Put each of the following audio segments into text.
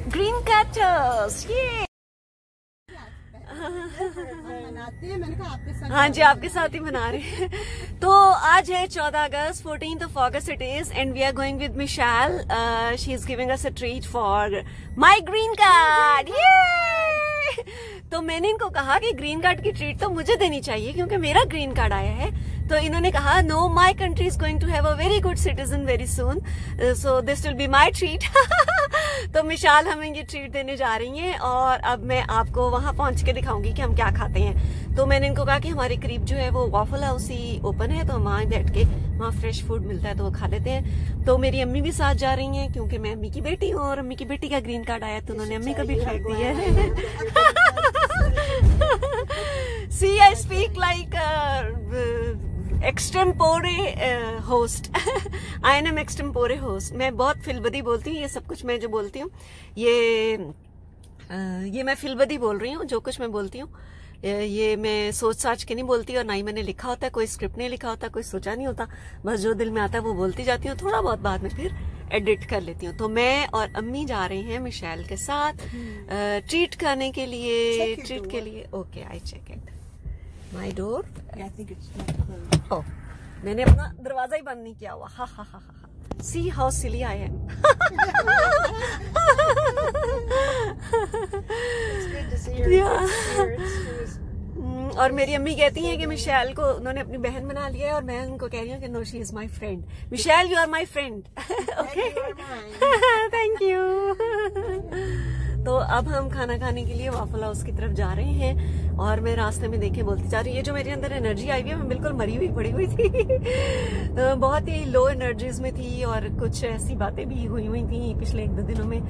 Green cutters, ये हाँ जी, आपके साथ ही मना रहे हैं। तो आज है 14 अगस्त, 14th of August it is, and we are going with Michelle. She is giving us a treat for my green card. Yay! तो मैंने इनको कहा कि ग्रीन कार्ड की ट्रीट तो मुझे देनी चाहिए क्योंकि मेरा ग्रीन कार्ड आया है। तो इन्होंने कहा no, my country is going to have a very good citizen very soon, so this will be my treat. तो मिशाल हमें ये ट्रीट देने जा रही हैं और अब मैं आपको वहां पहुंच के दिखाऊंगी कि हम क्या खाते हैं। तो मैंने इनको कहा कि हमारे करीब जो है वो वॉफल हाउस ही ओपन है, तो हम वहां बैठ के वहाँ फ्रेश फूड मिलता है तो वो खा लेते हैं। तो मेरी अम्मी भी साथ जा रही हैं क्योंकि मैं अम्मी की बेटी हूँ और अम्मी की बेटी का ग्रीन कार्ड आया तो उन्होंने अम्मी को भी ट्रीट दिया है। See, I speak like extempore host. I am extempore host. मैं बहुत फिलबदी बोलती हूँ, ये सब कुछ मैं जो बोलती हूँ ये मैं फिलबदी बोल रही हूँ। जो कुछ मैं बोलती हूँ ये मैं सोच साच के नहीं बोलती और ना ही मैंने लिखा होता है, कोई स्क्रिप्ट नहीं लिखा होता, कोई सोचा नहीं होता, बस जो दिल में आता है वो बोलती जाती हूँ। थोड़ा बहुत बाद में फिर एडिट कर लेती हूँ। तो मैं और अम्मी जा रही हैं मिशेल के साथ ट्रीट करने के लिए, ट्रीट के लिए। Okay, I check it my door. Oh, मैंने अपना दरवाजा ही बंद नहीं किया हुआ। हा हा हा हा। See how silly I am. और मेरी अम्मी कहती हैं कि मिशेल को उन्होंने अपनी बहन बना लिया है और मैं उनको कह रही हूँ कि no, she is my friend. Michelle, you are my friend. Okay, thank you. तो अब हम खाना खाने के लिए वॉफल हाउस की तरफ जा रहे हैं और मैं रास्ते में देखे बोलती जा रही हूँ, ये जो मेरे अंदर एनर्जी आई हुई है, मैं बिल्कुल मरी हुई पड़ी हुई थी। बहुत ही लो एनर्जीज में थी और कुछ ऐसी बातें भी हुई थी पिछले 1-2 दिनों में।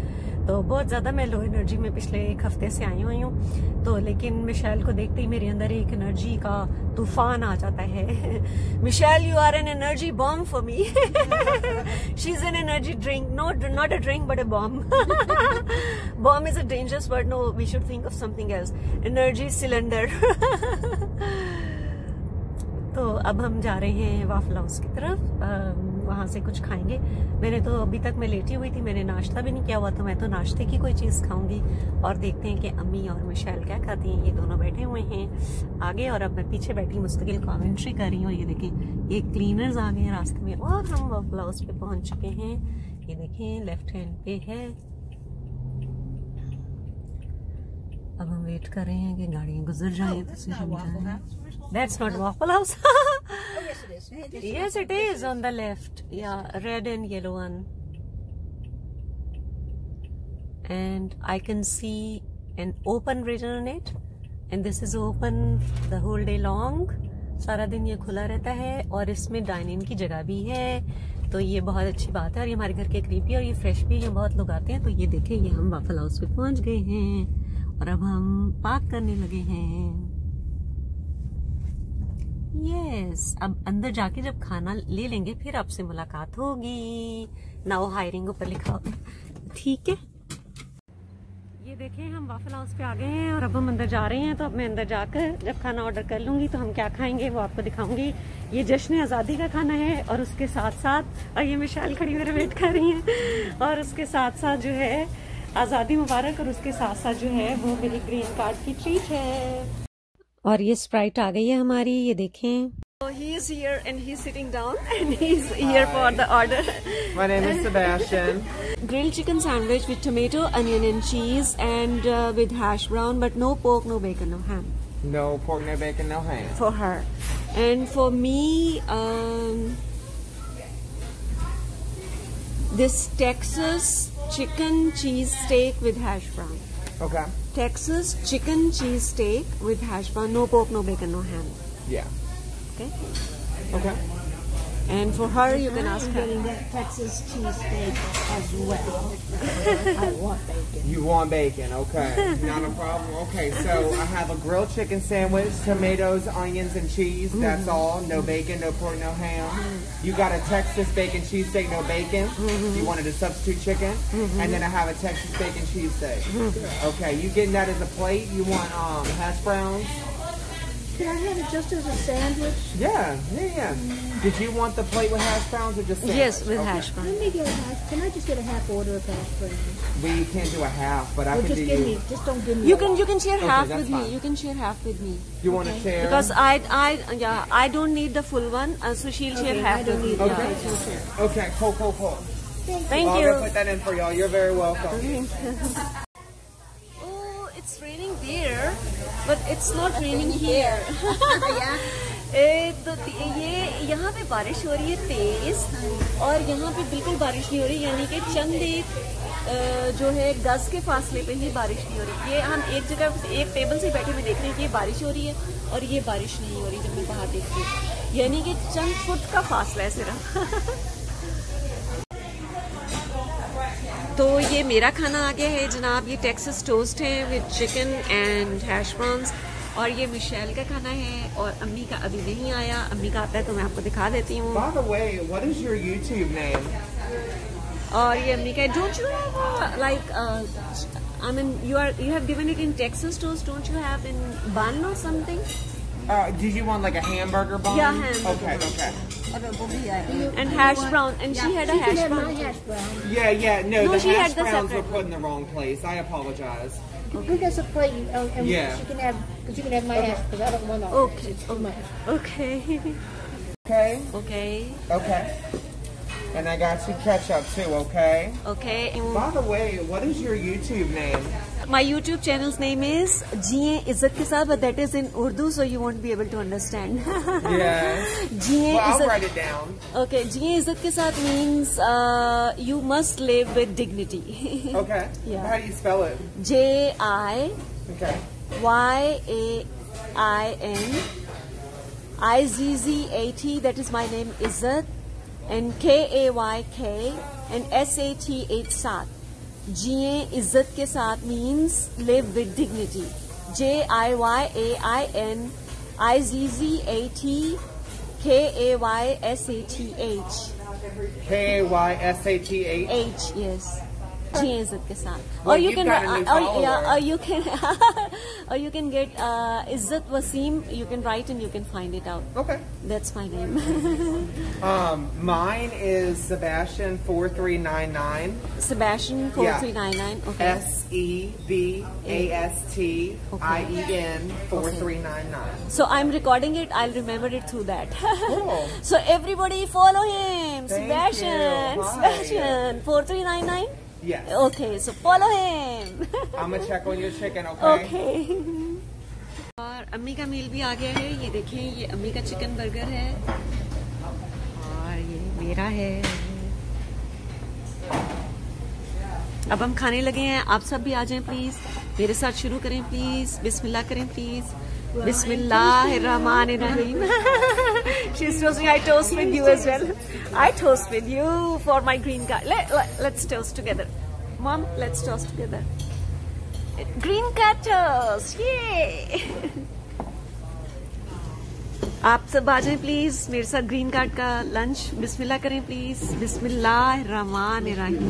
तो बहुत ज्यादा मैं लो एनर्जी में पिछले 1 हफ्ते से आई हुई हूँ। तो लेकिन मिशेल को देखते ही मेरे अंदर एक एनर्जी का तूफान आ जाता है। Michelle, you are an energy bomb for me. She is an energy drink, not a drink but a bomb. Bomb is a dangerous word. No, we should think of something else. Energy cylinder. तो अब हम जा रहे हैं waffle house की तरफ, वहां से कुछ खाएंगे। मैंने तो अभी तक मैं लेटी हुई थी, मैंने नाश्ता भी नहीं किया हुआ, तो मैं तो नाश्ते की कोई चीज खाऊंगी और देखते हैं कि अम्मी और मिशेल क्या खाती हैं। ये दोनों बैठे हुए हैं आगे और अब मैं पीछे बैठी मुस्तकिल कमेंट्री कर रही हूँ। ये देखें, ये क्लीनर्स आ गए हैं रास्ते में और हम वॉफल हाउस पे पहुंच चुके हैं। ये देखें, लेफ्ट हैंड पे है। अब हम वेट कर रहे हैं कि गाड़ियां गुजर जाएं तो फिर हम जाएं। That's not Waffle House. Yes, it is on the left. Yeah, red and yellow one. And I can see an open region on it. And this is open the whole day long. सारा दिन ये खुला रहता है और इसमें dining की जगह भी है। तो ये बहुत अच्छी बात है और ये हमारे घर के करीब भी और ये फ्रेश भी, यहाँ बहुत लोग आते हैं। तो ये देखें, ये हम वाफल हाउस पे पहुंच गए हैं और अब हम पार्क करने लगे हैं। यस, अब अंदर जाके जब खाना ले लेंगे फिर आपसे मुलाकात होगी। नाउ हायरिंग ऊपर लिखा होगा, ठीक है। ये देखें, हम वाफल हाउस पे आ गए हैं और अब हम अंदर जा रहे हैं। तो अब मैं अंदर जाकर जब खाना ऑर्डर कर लूंगी तो हम क्या खाएंगे वो आपको दिखाऊंगी। ये जश्न आज़ादी का खाना है और उसके साथ साथ, और ये मिशेल खड़ी मेरे वेट कर रही है, और उसके साथ साथ जो है आज़ादी मुबारक, और उसके साथ साथ जो है वो मेरी ग्रीन कार्ड की ट्रीट है। और ये स्प्राइट आ गई है हमारी, ये देखें। So he is here and he's sitting down and he's here for the order. My name is Sebastian. Grilled chicken sandwich with tomato, onion and cheese and with hash brown, but no pork, no bacon, no ham. No pork, no bacon, no ham. For her. And for me, this Texas chicken cheese steak with hash brown. Okay. Texas chicken cheese steak with hash brown, no pork, no bacon, no ham. Yeah. Okay. Okay. And for her, you can ask her. Getting that Texas cheesesteak as well. I want bacon. You want bacon, okay. Not a problem. Okay, so I have a grilled chicken sandwich, tomatoes, onions, and cheese. That's all. No bacon, no pork, no ham. You got a Texas bacon cheesesteak, no bacon. You wanted a substitute chicken. And then I have a Texas bacon cheesesteak. Okay, you getting that as a plate? You want hash browns? Can I have it just as a sandwich? Yeah. Did you want the plate with hash browns or just sandwich? Yes, with Okay. hash brown. Let me get a half. Can I just get a half order of hash browns? We can't do a half, but I Or can just do give you. me. Just don't give me. You a lot. can share Okay, half that's with fine. me. You can share half with me. You want to share? Because I don't need the full one, so she'll share Okay, half I don't with me. need it. Okay. Okay, so share. Okay, cool. Thank I'm you. gonna put that in for y'all. You're very welcome. Oh, it's raining there, but it's not raining here. ये यहाँ पे बारिश हो रही है तेज और यहाँ पे बिल्कुल बारिश नहीं हो रही, यानी कि चंद एक जो है गज के फासले पे ही बारिश नहीं हो रही। ये हम एक जगह एक टेबल से बैठे हुए देख रहे हैं कि ये बारिश हो रही है और ये बारिश नहीं हो रही जब मैं बाहर देखती हूँ, यानी कि चंद फुट का फासला है सिर्फ। तो ये मेरा खाना आ गया है जनाब, ये टेक्सास टोस्ट है with chicken and hash browns, और ये मिशेल का खाना है और अम्मी का अभी नहीं आया। अम्मी का आता है तो मैं आपको दिखा देती हूँ। By the way, what is your YouTube name? और ये अम्मी का don't you have like I mean you have given it in Texas toast, don't you have in bun or something? Did you want like a hamburger bun? Yeah, hamburger. Okay. And hash brown, and she had a You can hash have my brown. hash brown. Yeah. No, No, the she hash had the browns were separate put in the wrong place. I apologize. Bring us a plate, and Yeah. she can have, because you can have my hash, because I don't want all. Okay. It's too much. Okay. Okay. Okay. And I got you ketchup too. Okay. Okay. And By the way, what is your YouTube name? my YouTube channel's name is Jiye Izzat ke Saath, but that is in Urdu, so you won't be able to understand. Yeah. Jiye Well, I'll Izzat. write it down. Okay, Jiye Izzat ke Saath means you must live with dignity. Okay. Yeah. How do you spell it? Jiyin Okay. Izzat, that is my name, Izzat, and Kayk and Sat, Saath. Jiye Izzat ke Saath means live with dignity. Jiyin Izzat Kaysath. H, yes. Jiye Izzat ke Saath. Well, Or you you've can, got a new follower. or you can get Izzat Wasim. You can write and you can find it out. Okay. That's my name. Mine is Sebastian 4399. Sebastian 4399. Okay. SEBASTIEN 4399. So I'm recording it. I'll remember it through that. Cool. So everybody follow him. Thank Sebastian. you. Hi. Sebastian 4399. Yes. Okay. So follow him. I'm gonna check on your chicken, okay? Okay. और अम्मी का मील भी आ गया है। ये देखें, ये अम्मी का चिकन बर्गर है और ये मेरा है। अब हम खाने लगे हैं। आप सब भी आ जाएं प्लीज, मेरे साथ शुरू करें प्लीज। बिस्मिल्लाह करें please. Bismillahirrahmanirrahim. She's toasting. I toast with you as well. I toast with you for my green card. Let's toast together. Mom, let's toast together. Green card toast. Yay! आप सब आ जाएं please मेरे साथ green card का lunch. बिस्मिल्लाह करें please. बिस्मिल्लाहिर्रहमानिर्रहीम।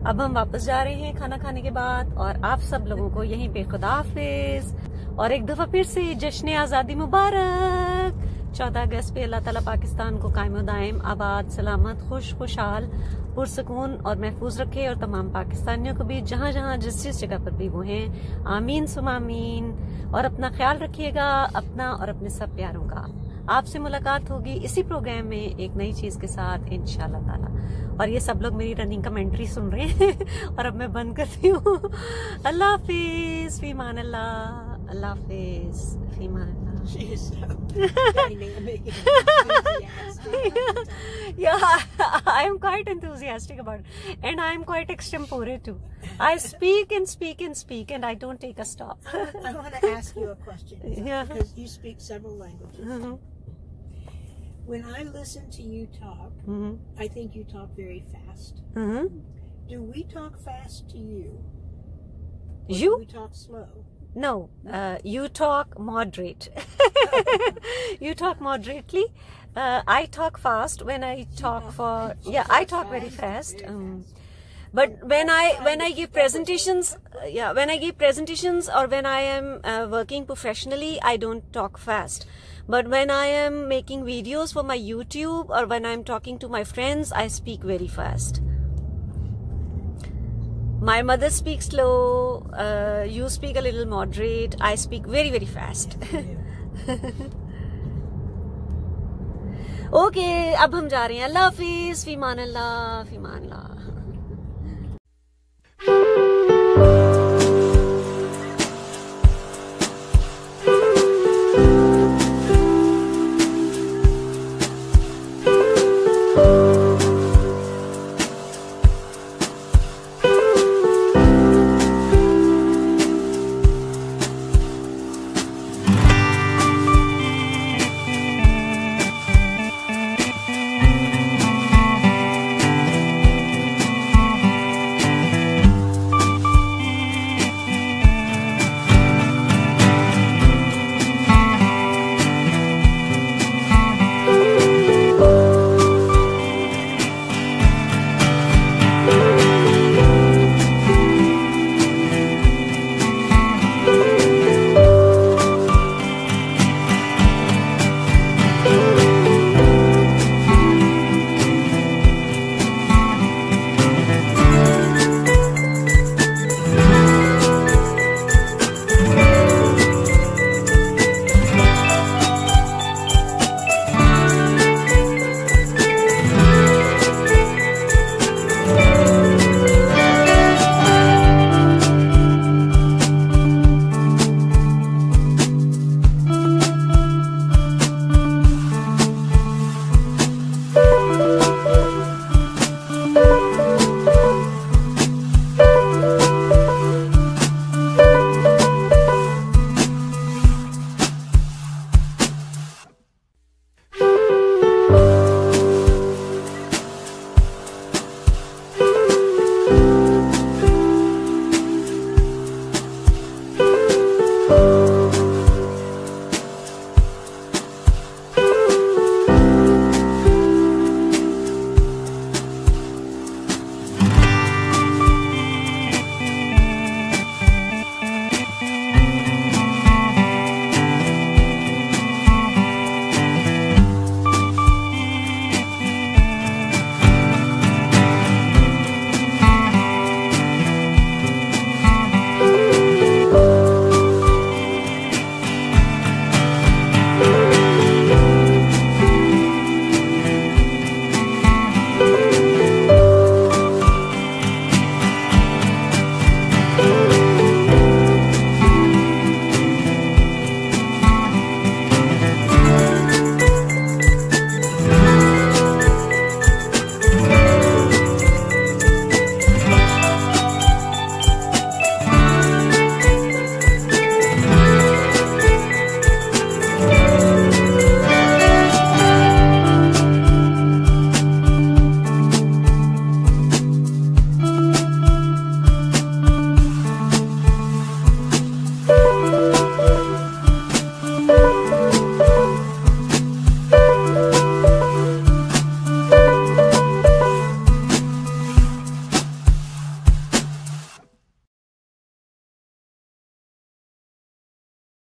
अब हम वापस जा रहे हैं खाना खाने के बाद, और आप सब लोगों को यहीं पे खुदा हाफिज, और एक दफा फिर से जश्न आजादी मुबारक। 14 अगस्त पे अल्लाह ताला पाकिस्तान को कायम दायम, आबाद, सलामत, खुशहाल, पुरसकून और महफूज रखे, और तमाम पाकिस्तानियों को भी जहाँ जहाँ जिस जगह पर भी वो हैं, आमीन सुमा आमीन। और अपना ख्याल रखिएगा, अपना और अपने सब प्यारों का। आपसे मुलाकात होगी इसी प्रोग्राम में एक नई चीज के साथ इंशाल्लाह ताला। और ये सब लोग मेरी रनिंग कमेंट्री सुन रहे हैं और अब मैं बंद करती हूँ। अल्लाह हाफिज, फीमान अल्लाह, अल्लाह हाफिज, फीमान अल्लाह। She is so dynamic and enthusiastic. Yeah, I am quite enthusiastic about it, and I am quite extempore too. I speak and speak and speak, and I don't take a stop. I want to ask you a question, Yeah. because you speak several languages. Mhm. When I listen to you talk, Mhm. I think you talk very fast. Mhm. Do we talk fast to you? Or You? Do we talk slow? No, you talk moderate. You talk moderately. I talk fast when I talk for, yeah, I talk very fast. But when I give presentations, when I give presentations or when I am working professionally, I don't talk fast. But when I am making videos for my YouTube or when I'm talking to my friends, I speak very fast. My mother speaks slow, you speak a little moderate, I speak very, very fast. Okay, अब हम जा रहे हैं. अल्लाह हाफिज, फीमान अल्लाह, फीमान अल्लाह.